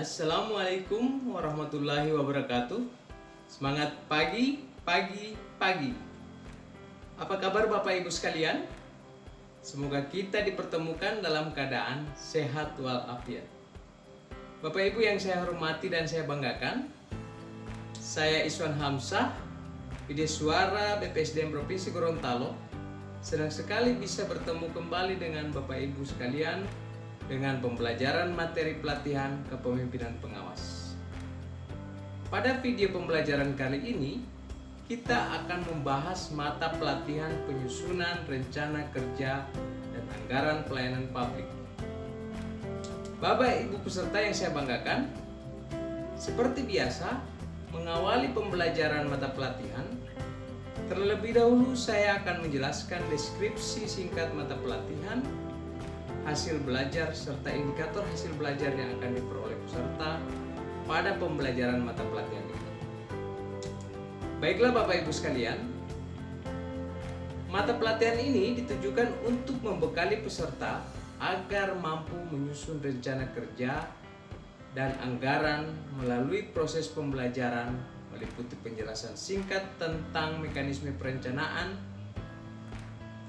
Assalamualaikum warahmatullahi wabarakatuh. Semangat pagi, pagi, pagi. Apa kabar Bapak Ibu sekalian? Semoga kita dipertemukan dalam keadaan sehat walafiat. Bapak Ibu yang saya hormati dan saya banggakan, saya Iswan Hamzah, PD Suara BPSDM Provinsi Gorontalo. Senang sekali bisa bertemu kembali dengan Bapak Ibu sekalian dengan pembelajaran materi pelatihan kepemimpinan pengawas. Pada video pembelajaran kali ini, kita akan membahas mata pelatihan penyusunan rencana kerja dan anggaran pelayanan publik. Bapak Ibu peserta yang saya banggakan, seperti biasa, mengawali pembelajaran mata pelatihan, terlebih dahulu saya akan menjelaskan deskripsi singkat mata pelatihan, hasil belajar, serta indikator hasil belajar yang akan diperoleh peserta pada pembelajaran mata pelatihan ini. Baiklah Bapak Ibu sekalian, mata pelatihan ini ditujukan untuk membekali peserta agar mampu menyusun rencana kerja dan anggaran melalui proses pembelajaran meliputi penjelasan singkat tentang mekanisme perencanaan,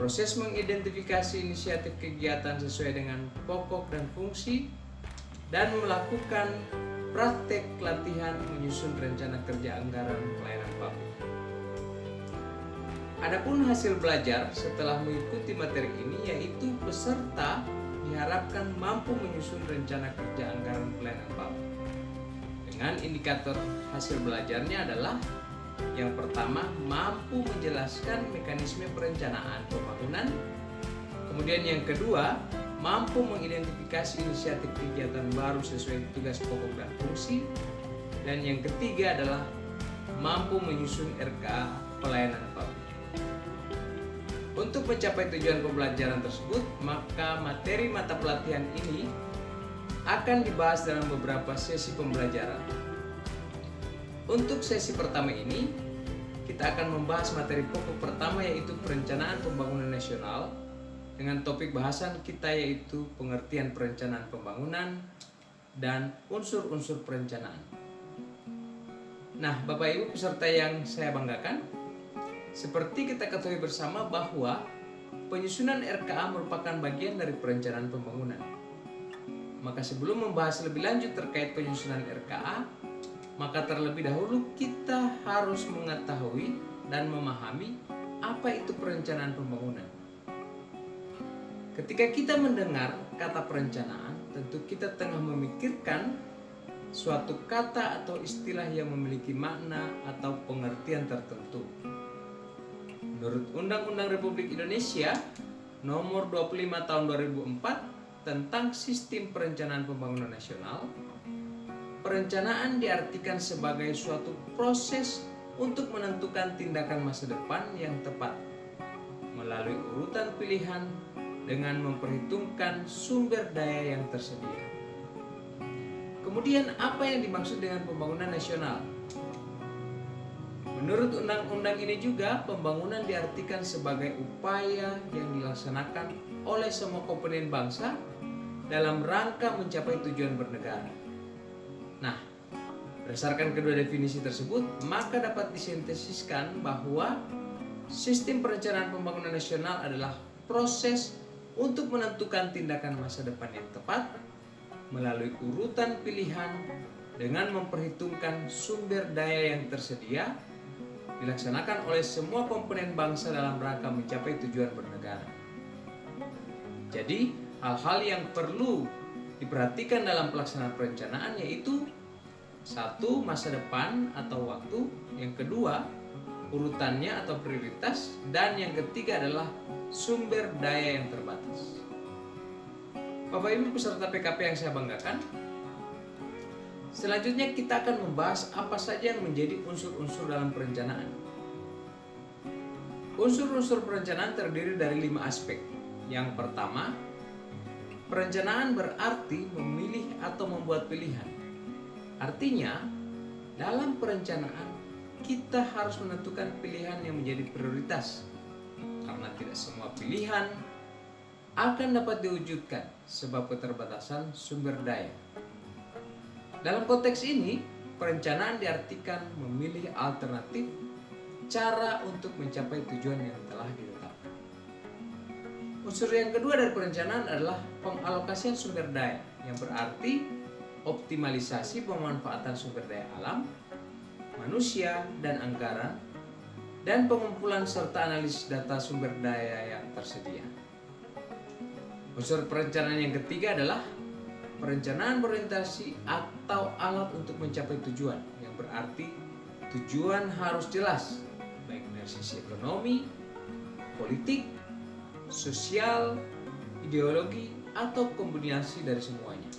proses mengidentifikasi inisiatif kegiatan sesuai dengan pokok dan fungsi, dan melakukan praktek latihan menyusun rencana kerja anggaran pelayanan publik. Adapun hasil belajar setelah mengikuti materi ini yaitu peserta diharapkan mampu menyusun rencana kerja anggaran pelayanan publik. Dengan indikator hasil belajarnya adalah yang pertama, mampu menjelaskan mekanisme perencanaan pembangunan. Kemudian yang kedua, mampu mengidentifikasi inisiatif kegiatan baru sesuai tugas pokok dan fungsi. Dan yang ketiga adalah mampu menyusun RKA pelayanan publik. Untuk mencapai tujuan pembelajaran tersebut, maka materi mata pelatihan ini akan dibahas dalam beberapa sesi pembelajaran. Untuk sesi pertama ini, kita akan membahas materi pokok pertama yaitu perencanaan pembangunan nasional dengan topik bahasan kita yaitu pengertian perencanaan pembangunan dan unsur-unsur perencanaan. Nah, Bapak Ibu peserta yang saya banggakan, seperti kita ketahui bersama bahwa penyusunan RKA merupakan bagian dari perencanaan pembangunan. Maka sebelum membahas lebih lanjut terkait penyusunan RKA, maka terlebih dahulu kita harus mengetahui dan memahami apa itu perencanaan pembangunan. Ketika kita mendengar kata perencanaan, tentu kita tengah memikirkan suatu kata atau istilah yang memiliki makna atau pengertian tertentu. Menurut Undang-Undang Republik Indonesia Nomor 25 Tahun 2004 tentang Sistem Perencanaan Pembangunan Nasional, perencanaan diartikan sebagai suatu proses untuk menentukan tindakan masa depan yang tepat melalui urutan pilihan dengan memperhitungkan sumber daya yang tersedia. Kemudian apa yang dimaksud dengan pembangunan nasional? Menurut undang-undang ini juga, pembangunan diartikan sebagai upaya yang dilaksanakan oleh semua komponen bangsa dalam rangka mencapai tujuan bernegara. Nah, berdasarkan kedua definisi tersebut, maka dapat disintesiskan bahwa sistem perencanaan pembangunan nasional adalah proses untuk menentukan tindakan masa depan yang tepat melalui urutan pilihan dengan memperhitungkan sumber daya yang tersedia, dilaksanakan oleh semua komponen bangsa dalam rangka mencapai tujuan bernegara. Jadi, hal-hal yang perlu diperhatikan dalam pelaksanaan perencanaan yaitu satu, masa depan atau waktu, yang kedua, urutannya atau prioritas, dan yang ketiga adalah sumber daya yang terbatas. Bapak Ibu peserta PKP yang saya banggakan, selanjutnya kita akan membahas apa saja yang menjadi unsur-unsur dalam perencanaan. Unsur-unsur perencanaan terdiri dari 5 aspek. Yang pertama, perencanaan berarti memilih atau membuat pilihan. Artinya, dalam perencanaan kita harus menentukan pilihan yang menjadi prioritas. Karena tidak semua pilihan akan dapat diwujudkan sebab keterbatasan sumber daya. Dalam konteks ini, perencanaan diartikan memilih alternatif cara untuk mencapai tujuan yang telah ditetapkan. Unsur yang kedua dari perencanaan adalah pengalokasian sumber daya, yang berarti optimalisasi pemanfaatan sumber daya alam, manusia, dan anggaran, dan pengumpulan serta analisis data sumber daya yang tersedia. Unsur perencanaan yang ketiga adalah perencanaan berorientasi atau alat untuk mencapai tujuan, yang berarti tujuan harus jelas, baik dari sisi ekonomi, politik, sosial, ideologi, atau kombinasi dari semuanya.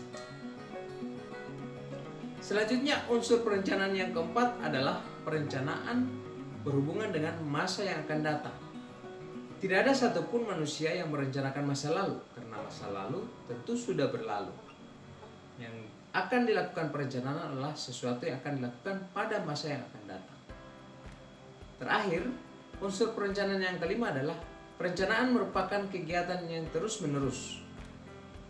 Selanjutnya, unsur perencanaan yang keempat adalah perencanaan berhubungan dengan masa yang akan datang. Tidak ada satupun manusia yang merencanakan masa lalu, karena masa lalu tentu sudah berlalu. Yang akan dilakukan perencanaan adalah sesuatu yang akan dilakukan pada masa yang akan datang. Terakhir, unsur perencanaan yang kelima adalah perencanaan merupakan kegiatan yang terus-menerus,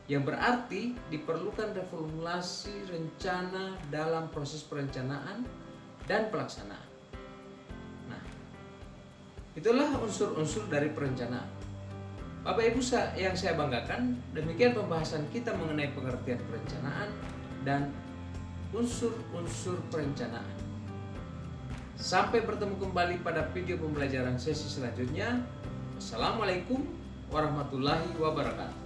yang berarti diperlukan reformulasi rencana dalam proses perencanaan dan pelaksanaan. Nah, itulah unsur-unsur dari perencanaan. Bapak Ibu yang saya banggakan, demikian pembahasan kita mengenai pengertian perencanaan dan unsur-unsur perencanaan. Sampai bertemu kembali pada video pembelajaran sesi selanjutnya. Assalamualaikum warahmatullahi wabarakatuh.